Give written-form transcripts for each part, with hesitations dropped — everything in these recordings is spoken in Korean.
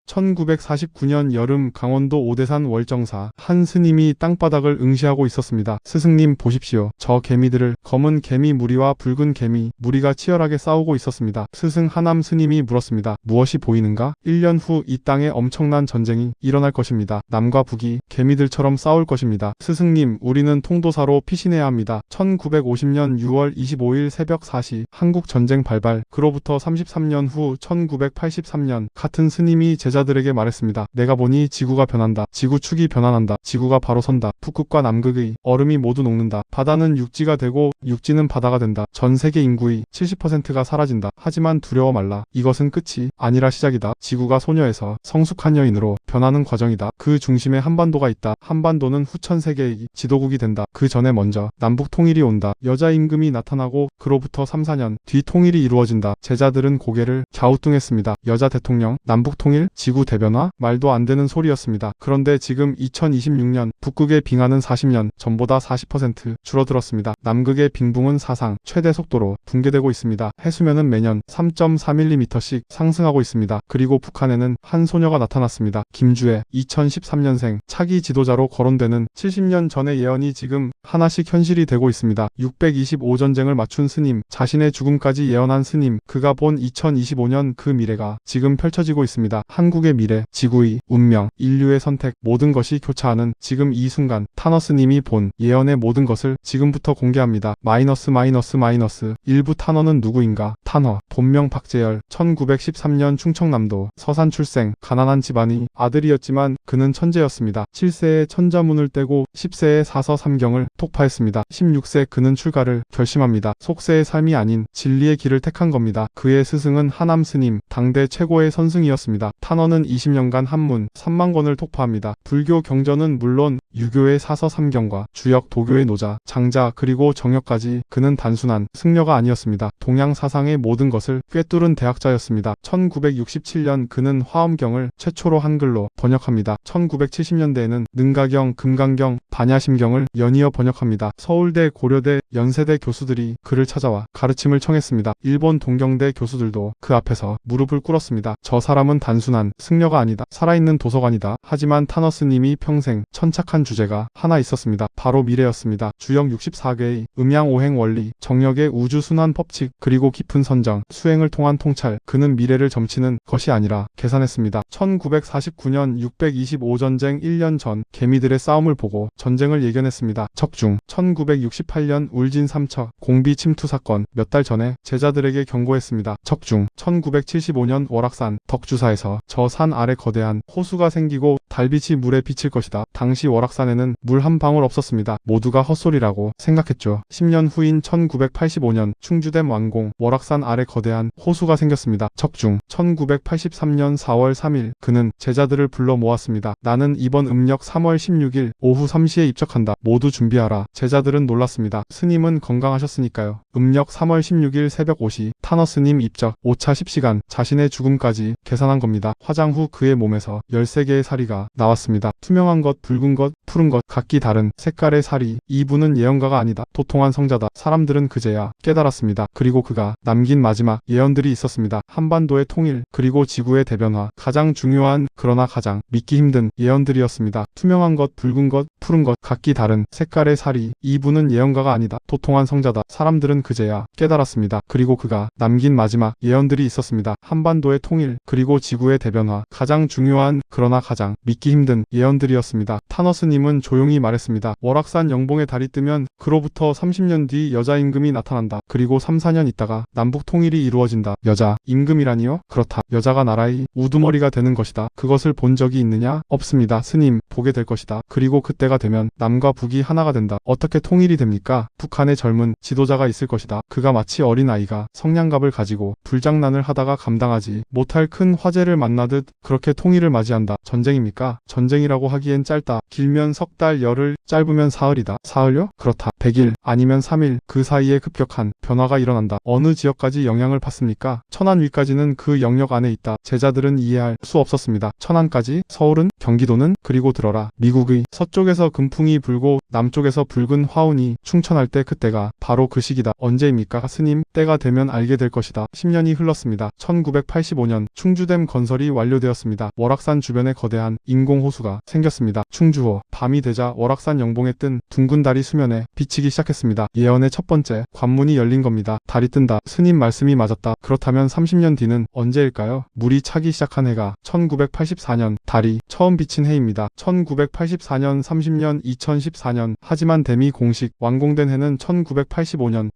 1949년 여름 강원도 오대산 월정사 한 스님이 땅바닥을 응시하고 있었습니다. 스승님 보십시오. 저 개미들을. 검은 개미 무리와 붉은 개미 무리가 치열하게 싸우고 있었습니다. 스승 하남 스님이 물었습니다. 무엇이 보이는가? 1년 후 이 땅에 엄청난 전쟁이 일어날 것입니다. 남과 북이 개미들처럼 싸울 것입니다. 스승님, 우리는 통도사로 피신해야 합니다. 1950년 6월 25일 새벽 4시 한국 전쟁 발발. 그로부터 33년 후 1983년 같은 스님이 제자들에게 말했습니다. 내가 보니 지구가 변한다. 지구축이 변환한다. 지구가 바로 선다. 북극과 남극의 얼음이 모두 녹는다. 바다는 육지가 되고 육지는 바다가 된다. 전 세계 인구의 70%가 사라진다. 하지만 두려워 말라. 이것은 끝이 아니라 시작이다. 지구가 소녀에서 성숙한 여인으로 변하는 과정이다. 그 중심에 한반도가 있다. 한반도는 후천 세계의 지도국이 된다. 그 전에 먼저 남북 통일이 온다. 여자 임금이 나타나고 그로부터 3, 4년 뒤 통일이 이루어진다. 제자들은 고개를 갸우뚱했습니다. 여자 대통령, 남북 통일, 지구 대변화? 말도 안 되는 소리였습니다. 그런데 지금 2026년 북극의 빙하는 40년 전보다 40% 줄어들었습니다. 남극의 빙붕은 사상 최대 속도로 붕괴되고 있습니다. 해수면은 매년 3.4mm씩 상승하고 있습니다. 그리고 북한에는 한 소녀가 나타났습니다. 김주애, 2013년생, 차기 지도자로 거론되는 70년 전의 예언이 지금 하나씩 현실이 되고 있습니다. 625전쟁을 맞춘 스님, 자신의 죽음까지 예언한 스님, 그가 본 2025년 그 미래가 지금 펼쳐지고 있습니다. 한국의 미래, 지구의 운명, 인류의 선택, 모든 것이 교차하는 지금 이 순간, 타너스님이 본 예언의 모든 것을 지금부터 공개합니다. 마이너스. 일부 타너는 누구인가? 타너, 본명 박재열, 1913년 충청남도 서산 출생, 가난한 집안의 아들이었지만 그는 천재였습니다. 7세에 천자문을 떼고 10세에 사서 삼경을 독파했습니다. 16세 그는 출가를 결심합니다. 속세의 삶이 아닌 진리의 길을 택한 겁니다. 그의 스승은 하남 스님, 당대 최고의 선승이었습니다. 탄원은 20년간 한문 3만 권을 독파합니다. 불교 경전은 물론 유교의 사서 삼경과 주역 도교의 노자, 장자 그리고 정역까지 그는 단순한 승려가 아니었습니다. 동양 사상의 모든 것을 꿰뚫은 대학자였습니다. 1967년 그는 화엄경을 최초로 한글로 번역합니다. 1970년대에는 능가경, 금강경, 반야심경을 연이어 번역합니다. 서울대, 고려대, 연세대 교수들이 그를 찾아와 가르침을 청했습니다. 일본 동경대 교수들도 그 앞에서 무릎을 꿇었습니다. 저 사람은 단순한 승려가 아니다. 살아있는 도서관이다. 하지만 타너스님이 평생 천착한 주제가 하나 있었습니다. 바로 미래였습니다. 주역 64개의 음양오행 원리, 정력의 우주순환 법칙, 그리고 깊은 선정, 수행을 통한 통찰. 그는 미래를 점치는 것이 아니라 계산했습니다. 1949년 625전쟁 1년 전 개미들의 싸움을 보고 전쟁을 예견했습니다. 적중. 1968년 울진 삼척 공비 침투 사건. 몇 달 전에 제자들에게 경고했습니다. 적중. 1975년 월악산 덕주사에서 저 산 아래 거대한 호수가 생기고 달빛이 물에 비칠 것이다. 당시 월악산에는 물 한 방울 없었습니다. 모두가 헛소리라고 생각했죠. 10년 후인 1985년 충주댐 완공, 월악산 아래 거대한 호수가 생겼습니다. 적중. 1983년 4월 3일 그는 제자들을 불러 모았습니다. 나는 이번 음력 3월 16일 오후 3시에 입적한다. 모두 준비하라. 제자들은 놀랐습니다. 스님은 건강하셨으니까요. 음력 3월 16일 새벽 5시 타너스님 입적, 오차 10시간, 자신의 죽음까지 계산한 겁니다. 화장 후 그의 몸에서 13개의 사리가 나왔습니다. 투명한 것, 붉은 것, 푸른 것, 각기 다른 색깔의 사리. 이분은 예언가가 아니다. 도통한 성자다. 사람들은 그제야 깨달았습니다. 그리고 그가 남긴 마지막 예언들이 있었습니다. 한반도의 통일, 그리고 지구의 대변화. 가장 중요한 그러나 가장 믿기 힘든 예언들이었습니다. 투명한 것, 붉은 것, 푸른 것, 각기 다른 색깔의 사리. 이분은 예언가가 아니다. 도통한 성자다. 사람들은 그제야 깨달았습니다. 그리고 그가 남긴 마지막 예언들이 있었습니다. 한반도의 통일, 그리고 지구의 대변화. 가장 중요한 그러나 가장 믿기 힘든 예언들이었습니다. 타너스님은 조용히 말했습니다. 월악산 영봉에 달이 뜨면 그로부터 30년 뒤 여자 임금이 나타난다. 그리고 3, 4년 있다가 남북 통일이 이루어진다. 여자 임금이라니요? 그렇다. 여자가 나라의 우두머리가 되는 것이다. 그것을 본 적이 있느냐? 없습니다. 스님, 보게 될 것이다. 그리고 그때가 되면 남과 북이 하나가 된다. 어떻게 통일이 됩니까? 북한의 젊은 지도자가 있을 것이다. 그가 마치 어린 아이가 성냥갑을 가지고 불장난을 하다가 감당하지 못할 큰 화재를 만나듯 그렇게 통일을 맞이한다. 전쟁입니까? 전쟁이라고 하기엔 짧다. 길면 석 달, 열흘, 짧으면 사흘이다. 사흘요? 그렇다. 100일 아니면 3일, 그 사이에 급격한 변화가 일어난다. 어느 지역까지 영향을 받습니까? 천안 위까지는 그 영역 안에 있다. 제자들은 이해할 수 없었습니다. 천안까지? 서울은? 경기도는? 그리고 들어라. 미국의 서쪽에서 금풍이 불고 남쪽에서 붉은 화운이 충천할 때 그때가 바로 그 시기다. 언제입니까? 스님, 때가 되면 알게 될 것이다. 10년이 흘렀습니다. 1985년 충주댐 건설이 완료되었습니다. 월악산 주변에 거대한 인공호수가 생겼습니다. 충주호. 밤이 되자 월악산 영봉에 뜬 둥근 달이 수면에 비치기 시작했습니다. 예언의 첫 번째 관문이 열린 겁니다. 달이 뜬다. 스님 말씀이 맞았다. 그렇다면 30년 뒤는 언제일까요? 물이 차기 시작한 해가 1984년 달이 처음 비친 해입니다. 1984년 30년 2014년. 하지만 댐이 공식 완공된 해는 1985년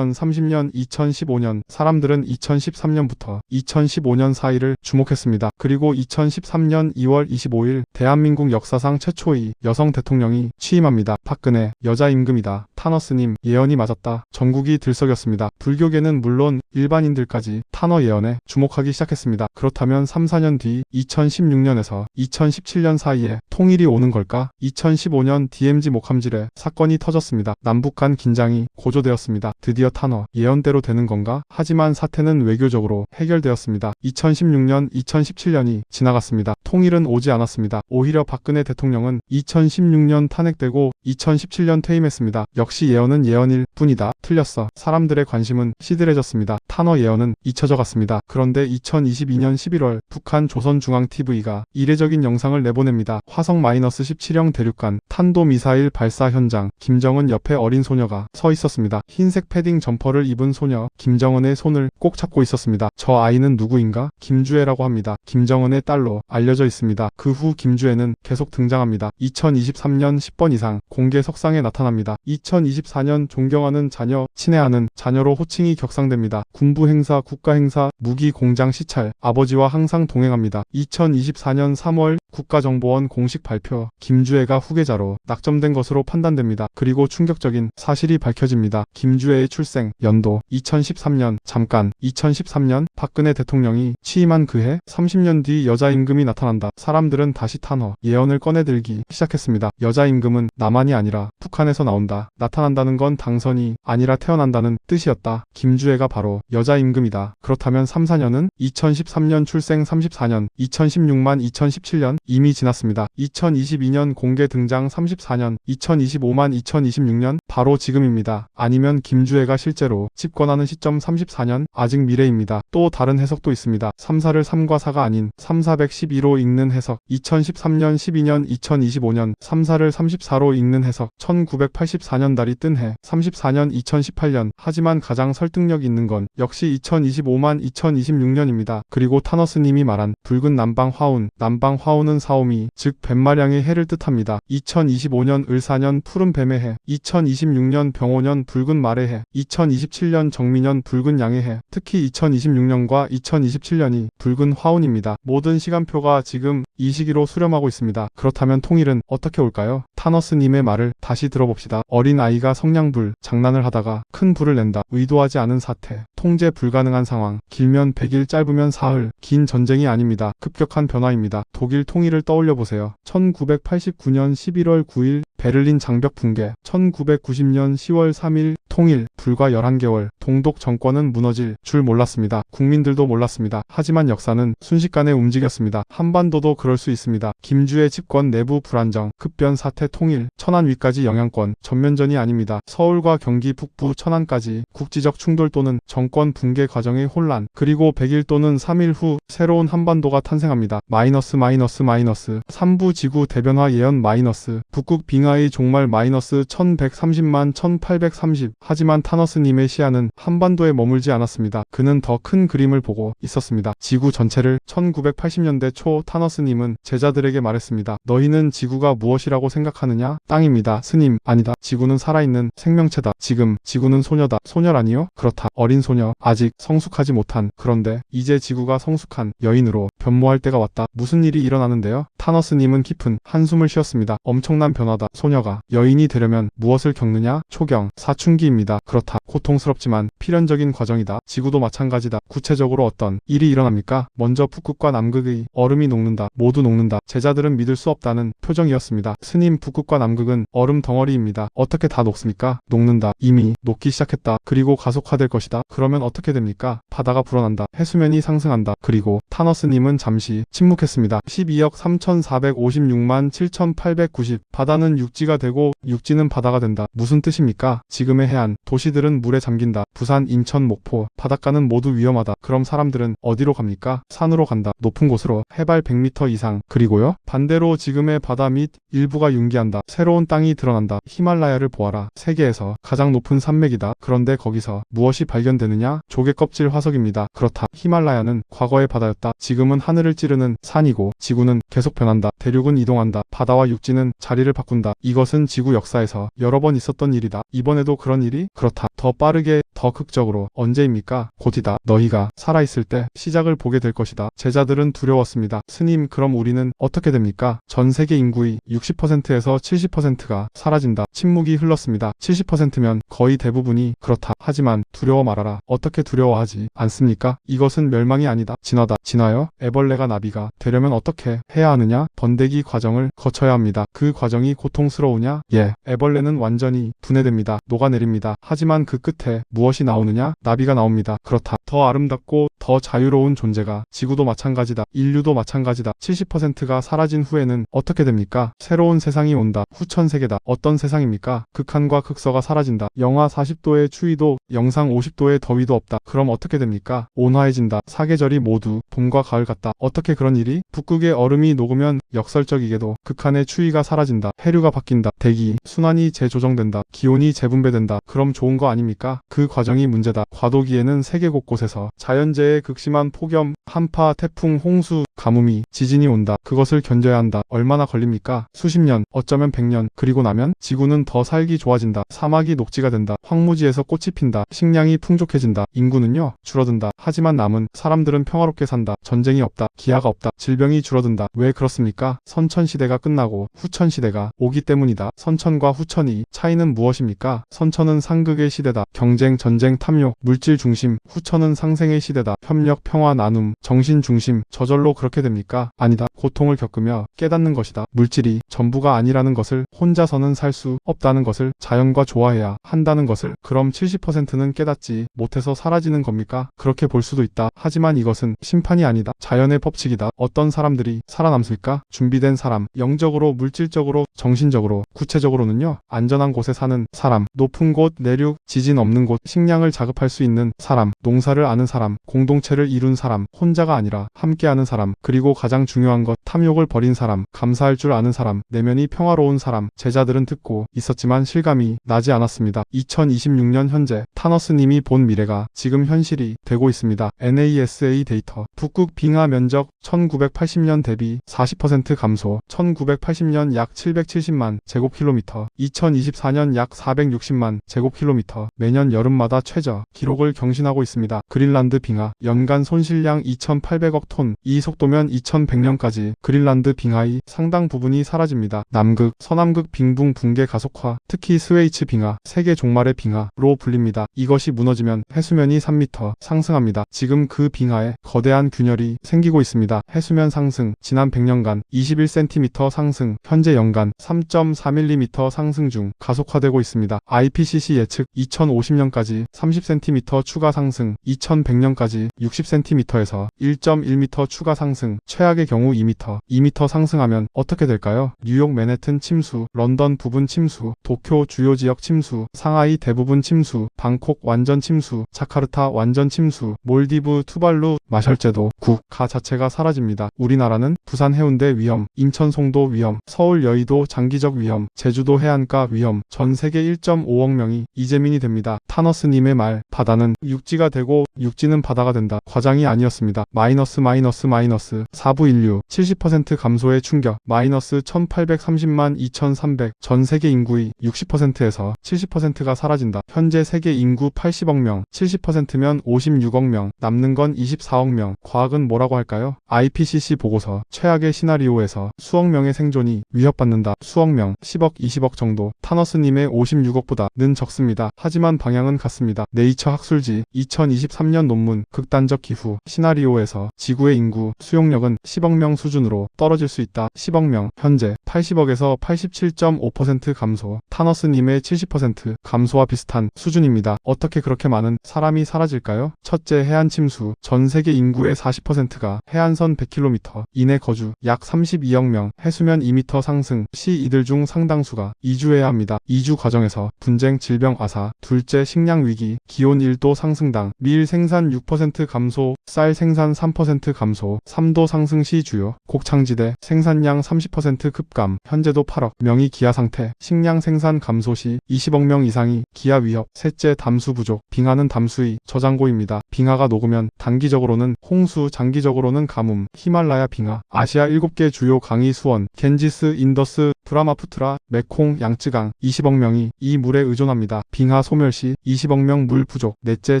30년 2015년. 사람들은 2013년부터 2015년 사이를 주목했습니다. 그리고 2013년 2월 25일 대한민국 역사상 최초의 여성 대통령이 취임합니다. 박근혜. 여자 임금이다. 타너스님 예언이 맞았다. 전국이 들썩였습니다. 불교계는 물론 일반인들까지 타너 예언에 주목하기 시작했습니다. 그렇다면 3, 4년 뒤 2016년에서 2017년 사이에 통일이 오는 걸까? 2015년 DMZ 목함질에 사건이 터졌습니다. 남북 간 긴장이 고조되었습니다. 드디어 타너 예언대로 되는 건가? 하지만 사태는 외교적으로 해결되었습니다. 2016년, 2017년이 지나갔습니다. 통일은 오지 않았습니다. 오히려 박근혜 대통령은 2016년 탄핵되고 2017년 퇴임했습니다. 역시 예언은 예언일 뿐이다. 틀렸어. 사람들의 관심은 시들해졌습니다. 타너 예언은 잊혀져 갔습니다. 그런데 2022년 11월 북한 조선중앙TV가 이례적인 영상을 내보냅니다. 화성 -17형 대륙간 탄도미사일 발사 현장. 김정은 옆에 어린 소녀가 서 있었습니다. 흰색 패딩 점퍼를 입은 소녀. 김정은의 손을 꼭 잡고 있었습니다. 저 아이는 누구인가? 김주애라고 합니다. 김정은의 딸로 알려져 있습니다. 그 후 김주애는 계속 등장합니다. 2023년 10번 이상 공개 석상에 나타납니다. 2024년 존경하는 자녀, 친애하는 자녀로 호칭이 격상됩니다. 군부 행사, 국가 행사, 무기 공장 시찰, 아버지와 항상 동행합니다. 2024년 3월 국가정보원 공식 발표, 김주애가 후계자로 낙점된 것으로 판단됩니다. 그리고 충격적인 사실이 밝혀집니다. 김주애의 출생 연도 2013년. 잠깐 2013년 박근혜 대통령이 취임한 그해 30년 뒤 여자 임금이 나타난다. 사람들은 다시 탄허 예언을 꺼내들기 시작했습니다. 여자 임금은 남한이 아니라 북한에서 나온다. 나타난다는 건 당선이 아니라 태어난다는 뜻이었다. 김주애가 바로 여자 임금이다. 그렇다면 3, 4년은 2013년 출생 34년, 2016만 2017년 이미 지났습니다. 2022년 공개 등장 34년, 2025만 2026년 바로 지금입니다. 아니면 김주애가 실제로 집권하는 시점 34년 아직 미래입니다. 또 다른 해석도 있습니다. 3, 4를 3과 4가 아닌 3, 412로 읽는 해석, 2013년 12년 2025년 3, 4를 34로 읽는 해석, 1984년 달이 뜬 해 34년 2018년. 하지만 가장 설득력 있는 건 역시 2025만 2026년입니다. 그리고 타너스님이 말한 붉은 남방 화운, 남방 화운은 사오미, 즉 뱀마량의 해를 뜻합니다. 2025년 을사년 푸른 뱀의 해, 2026년 병오년 붉은 말의 해, 2027년 정미년 붉은 양의 해. 특히 2026년과 2027년이 붉은 화운입니다. 모든 시간표가 지금 이 시기로 수렴하고 있습니다. 그렇다면 통일은 어떻게 올까요? 타너스님의 말을 다시 들어봅시다. 어린 아이가 성냥불 장난을 하다가 큰 불을 낸다. 의도하지 않은 사태, 통제 불가능한 상황, 길면 100일 짧으면 사흘, 긴 전쟁이 아닙니다. 급격한 변화입니다. 독일 통일을 떠올려 보세요. 1989년 11월 9일 베를린 장벽 붕괴, 1990년 10월 3일 통일, 불과 11개월, 동독 정권은 무너질 줄 몰랐습니다. 국민들도 몰랐습니다. 하지만 역사는 순식간에 움직였습니다. 한반도도 그럴 수 있습니다. 김주애 집권 내부 불안정, 급변 사태 통일, 천안 위까지 영향권, 전면전이 아닙니다. 서울과 경기 북부 천안까지 국지적 충돌 또는 정권 붕괴 과정의 혼란, 그리고 100일 또는 3일 후 새로운 한반도가 탄생합니다. 마이너스 3부 지구 대변화 예언 마이너스, 북극 빙하의 종말 마이너스 1130만 1830. 하지만 타너스님의 시야는 한반도에 머물지 않았습니다. 그는 더 큰 그림을 보고 있었습니다. 지구 전체를. 1980년대 초 타너스님은 제자들에게 말했습니다. 너희는 지구가 무엇이라고 생각하느냐? 땅입니다. 스님, 아니다. 지구는 살아있는 생명체다. 지금 지구는 소녀다. 소녀라니요? 그렇다. 어린 소녀. 아직 성숙하지 못한. 그런데 이제 지구가 성숙한 여인으로 변모할 때가 왔다. 무슨 일이 일어나는데요? 타너스님은 깊은 한숨을 쉬었습니다. 엄청난 변화다. 소녀가 여인이 되려면 무엇을 겪느냐? 초경, 사춘기입니다. 그렇다. 고통스럽지만 필연적인 과정이다. 지구도 마찬가지다. 구체적으로 어떤 일이 일어납니까? 먼저 북극과 남극의 얼음이 녹는다. 모두 녹는다. 제자들은 믿을 수 없다는 표정이었습니다. 스님, 북극과 남극은 얼음 덩어리입니다. 어떻게 다 녹습니까? 녹는다. 이미 녹기 시작했다. 그리고 가속화될 것이다. 그러면 어떻게 됩니까? 바다가 불어난다. 해수면이 상승한다. 그리고 타너스님은 잠시 침묵했습니다. 12억 3456만 7890. 바다는 육지가 되고 육지는 바다가 된다. 무슨 뜻입니까? 지금의 해안, 도시들은 물에 잠긴다. 부산, 인천, 목포, 바닷가는 모두 위험하다. 그럼 사람들은 어디로 갑니까? 산으로 간다. 높은 곳으로. 해발 100m 이상. 그리고요. 반대로 지금의 바다 및 일부가 융기한다. 새로운 땅이 드러난다. 히말라야를 보아라. 세계에서 가장 높은 산맥이다. 그런데 거기서 무엇이 발견되느냐? 조개 껍질 화석입니다. 그렇다. 히말라야는 과거의 바다였다. 지금은 하늘을 찌르는 산이고 지구는 계속 변한다. 대륙은 이동한다. 바다와 육지는 자리를 바꾼다. 이것은 지구 역사에서 여러 번 있었던 일이다. 이번에도 그런 일이? 그렇다. 더 빠르게, 더 극적으로. 언제입니까? 곧이다. 너희가 살아있을 때 시작을 보게 될 것이다. 제자들은 두려웠습니다. 스님, 그럼 우리는 어떻게 됩니까? 전 세계 인구의 60%에서 70%가 사라진다. 침묵이 흘렀습니다. 70%면 거의 대부분이. 그렇다. 하지만 두려워 말아라. 어떻게 두려워하지 않습니까? 이것은 멸망이 아니다. 진화다. 진화요? 애벌레가 나비가 되려면 어떻게 해야 하느냐? 번데기 과정을 거쳐야 합니다. 그 과정이 고통스러우냐? 예. 애벌레는 완전히 분해됩니다. 녹아내립니다. 하지만 그 끝에 무엇이 나오느냐? 나비가 나옵니다. 그렇다. 더 아름답고 더 자유로운 존재가. 지구도 마찬가지다. 인류도 마찬가지다. 70%가 사라진 후에는 어떻게 됩니까? 새로운 세상이 온다. 후천세계다. 어떤 세상입니까? 극한과 극서가 사라진다. 영하 40도의 추위도 영상 50도의 더위도 없다. 그럼 어떻게 됩니까? 온화해진다. 사계절이 모두 봄과 가을 같다. 어떻게 그런 일이? 북극의 얼음이 녹으면 역설적이게도 극한의 추위가 사라진다. 해류가 바뀐다. 대기, 순환이 재조정된다. 기온이 재분배된다. 그럼 좋은 거 아닙니까? 그 과정이 문제다. 과도기에는 세계 곳곳에서 자연재해의 극심한 폭염, 한파, 태풍, 홍수, 가뭄이, 지진이 온다. 그것을 견뎌야 한다. 얼마나 걸립니까? 수십 년, 어쩌면 100년. 그리고 나면 지구는 더 살기 좋아진다. 사막이 녹지가 된다. 황무지에서 꽃이 핀다. 식량이 풍족해진다. 인구는요, 줄어든다. 하지만 남은 사람들은 평화롭게 산다. 전쟁이 없다. 기아가 없다. 질병이 줄어든다. 왜 그렇습니까? 선천시대가 끝나고 후천시대가 오기 때문이다. 선천과 후천이 차이는 무엇입니까? 선천은 상극의 시대다. 경쟁, 전쟁, 탐욕, 물질 중심. 후천은 상생의 시대다. 협력, 평화, 나눔, 정신 중심. 저절로 그렇게 됩니까? 아니다. 고통을 겪으며 깨닫는 것이다. 물질이 전부가 아니라는 것을, 혼자서는 살 수 없다는 것을, 자연과 좋아해야 한다는 것을. 그럼 70%는 깨닫지 못해서 사라지는 겁니까? 그렇게 볼 수도 있다. 하지만 이것은 심판이 아니다. 자연의 법칙이다. 어떤 사람들이 살아남습니까? 준비된 사람, 영적으로, 물질적으로, 정신적으로. 구체적으로는요, 안전한 곳에 사는 사람, 높은 곳, 내륙, 지진 없는 곳, 식량을 자급할 수 있는 사람, 농사를 아는 사람, 공동체를 이룬 사람, 혼자가 아니라 함께하는 사람, 그리고 가장 중요한 것, 탐욕을 버린 사람, 감사할 줄 아는 사람, 내면이 평화로운 사람. 제자들은 듣고 있었지만 실감이 나지 않았습니다. 2026년 현재 타너스님이 본 미래가 지금 현실이 되고 있습니다. NASA 데이터. 북극 빙하 면적 1980년 대비 40% 감소. 1980년 약 770만 제곱킬로미터, 2024년 약 460만 제곱킬로미터. 매년 여름마다 최저 기록을 경신하고 있습니다. 그린란드 빙하 연간 손실량 2,800억 톤. 이 속도면 2100년까지 그린란드 빙하의 상당 부분이 사라집니다. 남극, 서남극 빙붕 붕괴 가속화, 특히 스웨이츠 빙하, 세계 종말의 빙하로 불립니다. 이것이 무너지면 해수면이 3m 상승합니다. 지금 그 빙하에 거대한 균열이 생기고 있습니다. 해수면 상승, 지난 100년간 21cm 상승, 현재 연간 3.4mm 상승 중 가속화되고 있습니다. IPCC 예측 2050년까지 30cm 추가 상승, 2100년까지 60cm에서 1.1m 추가 상승, 최악의 경우 2m, 2m 상승하면 어떻게 될까요? 뉴욕 맨해튼 침수, 런던 부분 침수, 도쿄 주요 지역 침수, 상하이 대부분 침수, 방콕 완전 침수, 자카르타 완전 침수, 몰디브, 투발루, 마셜제도, 국가 자체가 사라집니다. 우리나라는 부산 해운대 위험, 인천 송도 위험, 서울 여의도 장기적 위험, 제주도 해안가 위험, 전 세계 1.5억 명이 이재민이 됩니다. 타너스님의 말, 바다는 육지가 되고 육지는 바다가 된다. 과장이 아니었습니다. 마이너스 4부 인류 70% 감소의 충격, 마이너스 1830만 2300. 전 세계 인구의 60%에서 70%가 사라진다. 현재 세계 인구 80억 명, 70%면 56억 명, 남는 건 24억 명. 과학은 뭐라고 할까요? IPCC 보고서, 최악의 시나리오에서 수억 명의 생존이 위협받는다. 수억 명, 10억, 20억 정도. 타너스님의 56억보다는 적습니다. 하지만 방향은 같습니다. 네이처 학술지 2023년 논문, 극단적 기후 시나리오에서 지구의 인구 수용력은 10억 명 수준으로 떨어질 수 있다. 10억 명, 현재 80억에서 87.5% 감소. 타너스님의 70% 감소와 비슷한 수준입니다. 어떻게 그렇게 많은 사람이 사라질까요? 첫째, 해안 침수. 전 세계 인구의 40%가 해안선 100km 이내 거주, 약 32억 명, 해수면 2m 상승 시 이들 중 상당수가 이주해야 합니다. 이주 과정에서 분쟁, 질병, 아사, 둘째 식량 위기, 기온 1도 상승당, 밀 생산 6% 감소, 쌀 생산 3% 감소, 3도 상승 시 주요 곡창지대 생산량 30% 급감, 현재도 8억 명이 기아 상태, 식량 생산 감소 시 20억 명 이상이 기아 위협, 셋째 담수 부족, 빙하는 담수의 저장고입니다. 빙하가 녹으면 단기적으로는 홍수, 장기적으로는 가뭄, 히말라야 빙하, 아시아 7개 주요 강이 수원, 겐지스, 인더스, 브라마푸트라, 메콩, 양쯔강 20억 명이 이 물에 의존합니다. 빙하 소멸 시 20억 명 물 부족, 넷째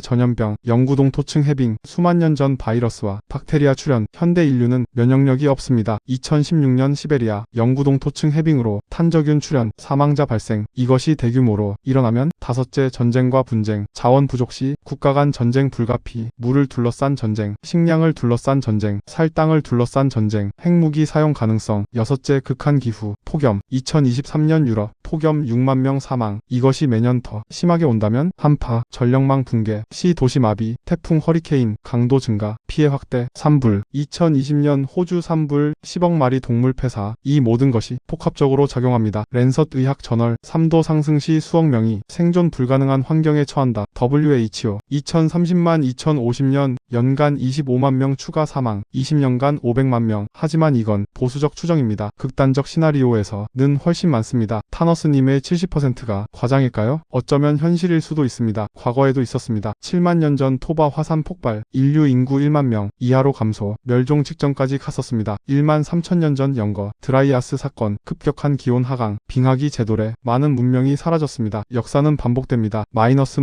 전염병, 영구동 토층 해빙, 수만 년 전 바이러스와 박테리아 출현, 현대 인류는 면역력이 없습니다. 2016년 시베리아 영구동 토층 해빙으로 탄저균 출현, 사망자 발생, 이것이 대규모로 일어나면 다섯째 전쟁과 분쟁, 자원 부족 시 국가 간 전쟁 불가피, 물을 둘러싼 전쟁, 식량을 둘러싼 전쟁, 살 땅을 둘러싼 전쟁, 핵무기 사용 가능성, 여섯째 극한 기후, 폭염, 2023년 유럽, 폭염 6만 명 사망, 이것이 매년 더 심하게 온다면 한파, 전력망 붕괴, 시 도시 마비, 태풍 허리케인, 강도 증가, 피해 확대, 산불, 2020년 호주 산불, 10억 마리 동물 폐사, 이 모든 것이 복합적으로 작용합니다. 랜서 의학 저널, 3도 상승 시 수억 명이 생존 불가능한 환경에 처한다. WHO, 2030만 2050년 연간 25만 명 추가 사망, 20년간 500만 명. 하지만 이건 보수적 추정입니다. 극단적 시나리오에서는 훨씬 많습니다. 타너스님의 70%가 과장일까요? 어쩌면 현실일 수도 있습니다. 과거에도 있었습니다. 7만 년 전 토바 화산 폭발, 인류 인구 1만 명 이하로 감소, 멸종 직전까지 갔었습니다. 1만 3천 년 전 영거, 드라이아스 사건, 급격한 기온 하강, 빙하기 재도래, 많은 문명이 사라졌습니다. 역사는 반복됩니다. 마이너스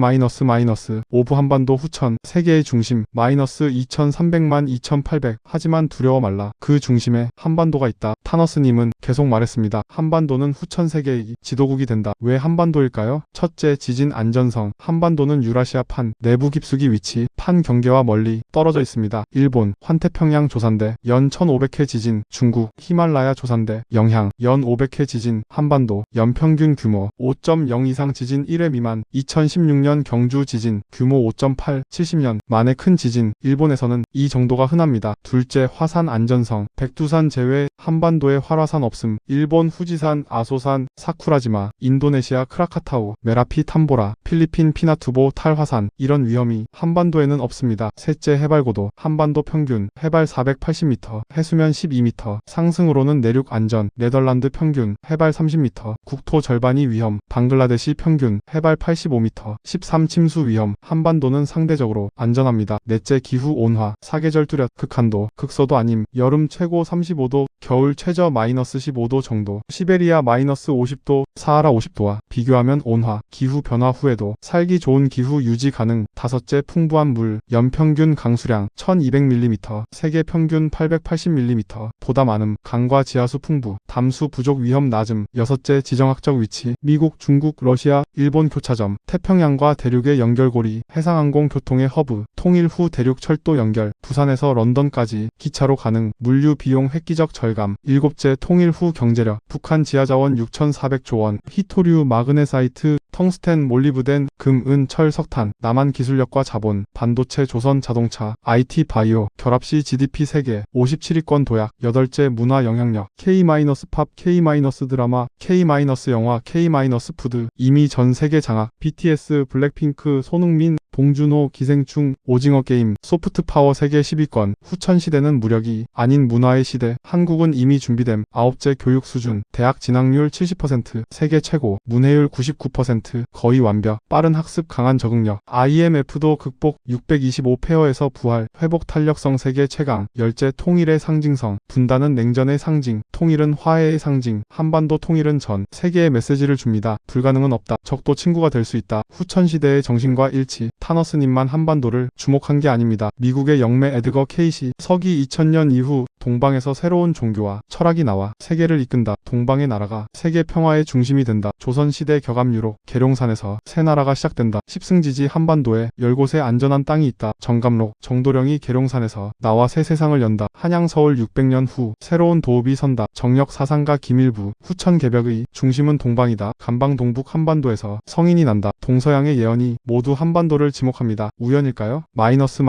오브 한반도 후천, 세계의 중심, 마이너스 2300만 2800. 하지만 두려워 말라. 그 중심에 한반도가 있다. 타너스님은 계속 말했습니다. 한반도는 후천 세계의 지도국이 된다. 왜 한반도일까요? 첫째, 지진 안전성. 한반도는 유라시아 판, 내부 깊숙이 위치, 판 경계와 멀리 떨어져 있습니다. 일본, 환태평양 조산대, 연 1500회 지진, 중국, 히말라야 조산대, 영향, 연 500회 지진, 한반도, 연평균 규모, 5.0 이상 지진 1회 미만, 2016년 경주 지진, 규모 5.8, 70년 만에 큰 지진, 일본에서는 이 정도가 흔합니다. 둘째, 화산 안전성, 백두산 제외 한반도에 활화산 없음, 일본 후지산, 아소산, 사쿠라지마, 인도네시아 크라카타우, 메라피 탐보라, 필리핀 피나투보 탈화산, 이런 위험이 한반도에는 없습니다. 셋째, 해발고도, 한반도 평균, 해발 480m, 해수면 12m, 상승으로는 내륙 안전, 네덜란드 평균, 해발 30m, 국토 절반이 위험, 방글라데시 평균, 해발 85m, 13 침수 위험, 한반도는 상대적으로 안전합니다. 넷째, 기후 온화, 사계절 뚜렷, 극한도, 극서도 아님, 여름 최고 35도, 겨울 최저 마이너스 15도 정도, 시베리아 마이너스 50도, 사하라 50도와 비교하면 온화, 기후 변화 후에도 살기 좋은 기후 유지 가능. 다섯째, 풍부한 물, 연평균 강수량 1200mm, 세계 평균 880mm, 보다 많음, 강과 지하수 풍부, 담수 부족 위험 낮음. 여섯째, 지정학적 위치, 미국, 중국, 러시아, 일본 교차점, 태평양과 대륙의 연결고리, 해상항공 교통의 허브, 통일 후 대륙 철도 연결, 부산에서 런던까지 기차로 가능, 물류 비용 획기적 절감. 일곱째, 통일 후 경제력, 북한 지하자원 6,400조 원, 히토류, 마그네사이트, 텅스텐, 몰리브덴, 금, 은, 철, 석탄, 남한 기술력과 자본, 반도체, 조선 자동차, IT, 바이오, 결합시 GDP 세계, 57위권 도약. 여덟째, 문화 영향력, K-팝, K-드라마, K-영화, K-푸드, 이미 전 세계 장악, BTS, 블랙핑크, 손흥민, 봉준호, 기생충, 오징어 게임, 소프트 파워 세계 10위권, 후천 시대는 무력이 아닌 문화의 시대, 한국은 이미 준비됨. 아홉째, 교육 수준, 대학 진학률 70%, 세계 최고, 문해율 99%, 거의 완벽, 빠른 학습, 강한 적응력, IMF도 극복, 625페어에서 부활, 회복 탄력성 세계 최강. 열째, 통일의 상징성, 분단은 냉전의 상징, 통일은 화해의 상징, 한반도 통일은 전 세계에 메시지를 줍니다. 불가능은 없다. 적도 친구가 될 수 있다. 후천 시대의 정신과 일치. 타너스님만 한반도를 주목한 게 아닙니다. 미국의 영매 에드거 케이시, 서기 2000년 이후 동방에서 새로운 종교와 철학이 나와 세계를 이끈다. 동방의 나라가 세계 평화의 중심이 된다. 조선시대 격압유로 계룡산에서 새 나라가 시작된다. 십승지지 한반도에 10곳의 안전한 땅이 있다. 정감록, 정도령이 계룡산에서 나와 새 세상을 연다. 한양 서울 600년 후 새로운 도읍이 선다. 정역 사상가 김일부, 후천 개벽의 중심은 동방이다. 간방 동북 한반도에서 성인이 난다. 동서양의 예언이 모두 한반도를 지목합니다. 우연일까요? 마이너스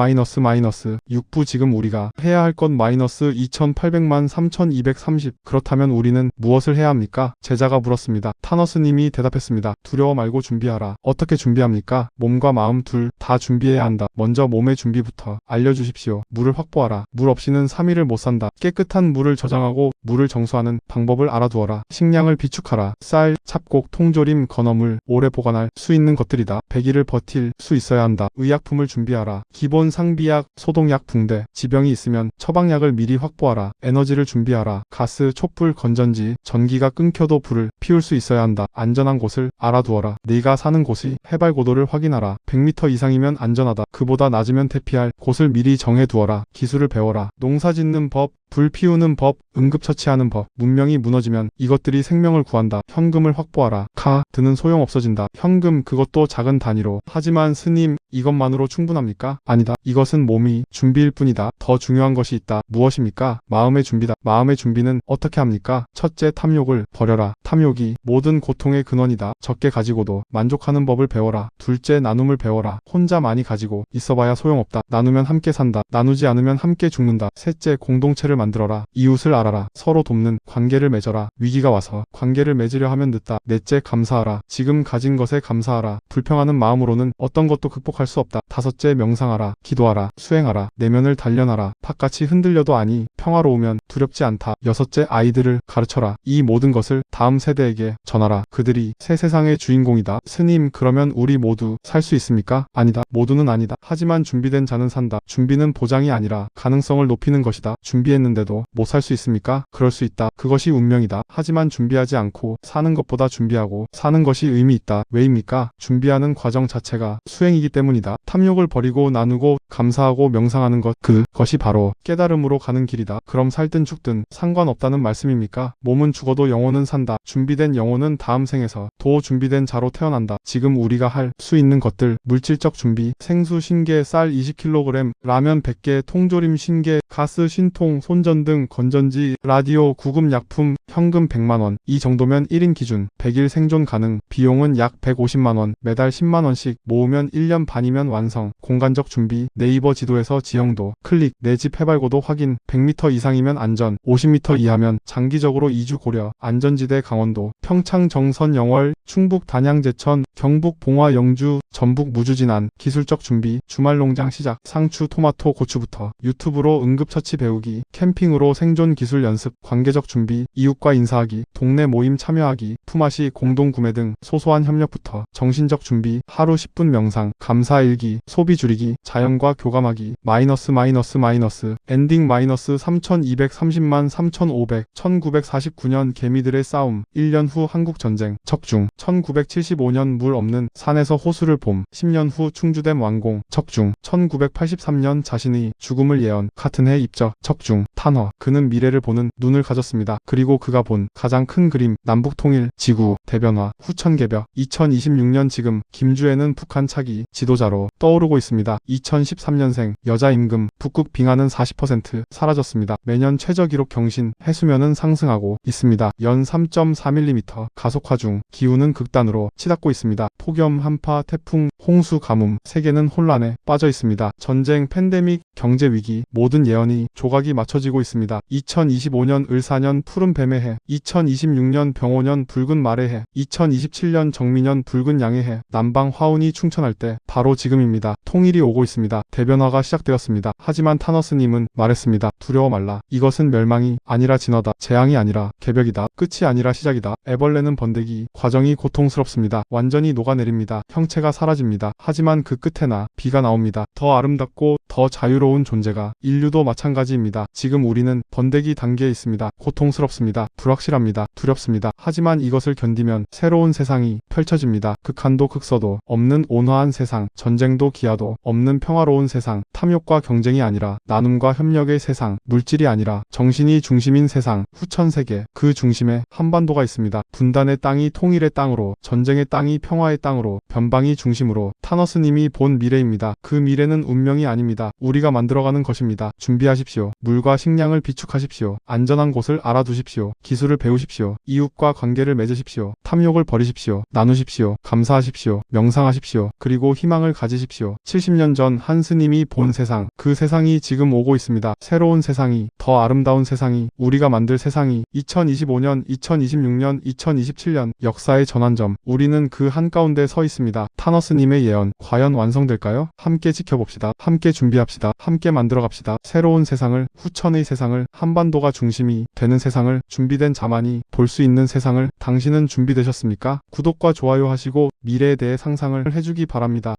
육부 지금 우리가 해야 할 것 마이너스 2800만 3230. 그렇다면 우리는 무엇을 해야 합니까? 제자가 물었습니다. 타너스님이 대답했습니다. 두려워 말고 준비하라. 어떻게 준비합니까? 몸과 마음 둘 다 준비해야 한다. 먼저 몸의 준비부터 알려주십시오. 물을 확보하라. 물 없이는 3일을 못 산다. 깨끗한 물을 저장하고 물을 정수하는 방법을 알아두어라. 식량을 비축하라. 쌀, 찹곡, 통조림, 건어물, 오래 보관할 수 있는 것들이다. 100일을 버틸 수 있어야 한다. 의약품을 준비하라. 기본 상비약, 소독약, 붕대, 지병이 있으면 처방약을 미리 확보하라. 에너지를 준비하라. 가스, 촛불, 건전지, 전기가 끊겨도 불을 피울 수 있어야 한다. 안전한 곳을 알아두어라. 네가 사는 곳이 해발 고도를 확인하라. 100m 이상이면 안전하다. 그보다 낮으면 대피할 곳을 미리 정해두어라. 기술을 배워라. 농사 짓는 법, 불 피우는 법, 응급처치하는 법. 문명이 무너지면 이것들이 생명을 구한다. 현금을 확보하라. 카드는 소용 없어진다. 현금, 그것도 작은 단위로. 하지만 스님, 이것만으로 충분합니까? 아니다. 이것은 몸이 준비일 뿐이다. 더 중요한 것이 있다. 무엇입니까? 마음의 준비다. 마음의 준비는 어떻게 합니까? 첫째, 탐욕을 버려라. 탐욕이 모든 고통의 근원이다. 적게 가지고도 만족하는 법을 배워라. 둘째, 나눔을 배워라. 혼자 많이 가지고 있어봐야 소용없다. 나누면 함께 산다. 나누지 않으면 함께 죽는다. 셋째, 공동체를 만들어라. 이웃을 알아라. 서로 돕는 관계를 맺어라. 위기가 와서 관계를 맺으려 하면 늦다. 넷째, 감사하라. 지금 가진 것에 감사하라. 불평하는 마음으로는 어떤 것도 극복할 수 없다. 다섯째, 명상하라. 기도하라. 수행하라. 내면을 단련하라. 팥같이 흔들려도 아니 평화로우면 두렵지 않다. 여섯째, 아이들을 가르쳐라. 이 모든 것을 다음 세대에게 전하라. 그들이 새 세상의 주인공이다. 스님, 그러면 우리 모두 살 수 있습니까? 아니다. 모두는 아니다. 하지만 준비된 자는 산다. 준비는 보장이 아니라 가능성을 높이는 것이다. 준비했는데도 못 살 수 있습니까? 그럴 수 있다. 그것이 운명이다. 하지만 준비하지 않고 사는 것보다 준비하고 사는 것이 의미 있다. 왜입니까? 준비하는 과정 자체가 수행이기 때문이다. 탐욕을 버리고 나누고 감사하고 명상하는 것, 그것이 바로 깨달음으로 가는 길이다. 그럼 살든 죽든 상관없다는 말씀입니까? 몸은 죽어도 영혼은 산다. 준비된 영혼은 다음 생에서 도 준비된 자로 태어난다. 지금 우리가 할 수 있는 것들, 물질적 준비, 생수 신개, 쌀 20kg, 라면 100개, 통조림 신개, 가스 신통, 손전등, 건전지, 라디오, 구급약품, 현금 100만원. 이 정도면 1인 기준 100일 생존 가능. 비용은 약 150만원, 매달 10만원씩 모으면 1년 반이면 완성. 공간적 준비, 네이버 지도에서 지형도 클릭, 내 집 해발고도 확인, 100m 이상이면 안전, 50m 이하면 장기적으로 이주 고려, 안전지대 강원도, 평창 정선 영월, 충북 단양 제천, 경북 봉화 영주, 전북 무주진안. 기술적 준비, 주말 농장 시작, 상추, 토마토, 고추부터. 유튜브로 응급처치 배우기, 캠핑으로 생존 기술 연습. 관계적 준비, 이웃과 인사하기, 동네 모임 참여하기, 품앗이, 공동구매 등 소소한 협력부터. 정신적 준비, 하루 10분 명상, 감사일기, 소비 줄이기, 자연과 교감하기. 마이너스 엔딩 마이너스 3230만 3500. 1949년 개미들의 싸움. 1년 후 한국전쟁. 척중. 1975년 물 없는 산에서 호수를 봄. 10년 후 충주댐 완공. 척중. 1983년 자신의 죽음을 예언. 같은 해 입적. 척중. 탄허. 그는 미래를 보는 눈을 가졌습니다. 그리고 그가 본 가장 큰 그림, 남북통일, 지구, 대변화, 후천개벽. 2026년 지금 김주애는 북한 차기 지도자로 떠오르고 있습니다. 2013년생 여자 임금, 북극 빙하는 40% 사라졌습니다. 매년 최저 기록 경신, 해수면은 상승하고 있습니다. 연 3.4mm 가속화 중. 기후는 극단으로 치닫고 있습니다. 폭염, 한파, 태풍, 홍수, 가뭄. 세계는 혼란에 빠져 있습니다. 전쟁, 팬데믹, 경제 위기, 모든 예언이 조각이 맞춰지고 있습니다. 2025년 을사년 푸른 뱀의 해, 2026년 병오년 붉은 말의 해, 2027년 정미년 붉은 양의 해. 남방 화운이 충천할 때 바로 지금입니다. 통일이 오고 있습니다. 대변화가 시작되었습니다. 하지만 타너스님은 말했습니다. 두려워 말라. 이것은 멸망이 아니라 진화다. 재앙이 아니라 개벽이다. 끝이 아니라 시작이다. 애벌레는 번데기, 과정이 고통스럽습니다. 완전히 녹아내립니다. 형체가 사라집니다. 하지만 그 끝에나 비가 나옵니다. 더 아름답고 더 자유로운 존재가. 인류도 마찬가지입니다. 지금 우리는 번데기 단계에 있습니다. 고통스럽습니다. 불확실합니다. 두렵습니다. 하지만 이것을 견디면 새로운 세상이 펼쳐집니다. 극한도 극서도 없는 온화한 세상, 전쟁도 기아도 없는 평화로운 세상, 탐욕과 경쟁이 아니라 나눔과 협력의 세상, 물질이 아니라 정신이 중심인 세상, 후천세계, 그 중심에 한반도가 있습니다. 분단의 땅이 통일의 땅으로, 전쟁의 땅이 평화의 땅으로, 변방이 중심으로, 타너스님이 본 미래입니다. 그 미래는 운명이 아닙니다. 우리가 만들어가는 것입니다. 준비하십시오. 물과 식량을 비축하십시오. 안전한 곳을 알아두십시오. 기술을 배우십시오. 이웃과 관계를 맺으십시오. 탐욕을 버리십시오. 나누십시오. 감사하십시오. 명상하십시오. 그리고 희망을 가지십시오. 70년 전 한 스님이 본 세상, 그 세상이 지금 오고 있습니다. 새로운 세상이, 더 아름다운 세상이, 우리가 만들 세상이 2025년, 2026년, 2027년 역사의 전환점, 우리는 그 한가운데 서 있습니다. 타너스님의 예언, 과연 완성될까요? 함께 지켜봅시다. 함께 준비합시다. 함께 만들어갑시다. 새로운 세상을, 후천의 세상을, 한반도가 중심이 되는 세상을, 준비된 자만이 볼 수 있는 세상을. 당신은 준비되셨습니까? 구독과 좋아요 하시고 미래에 대해 상상을 해주기 바랍니다.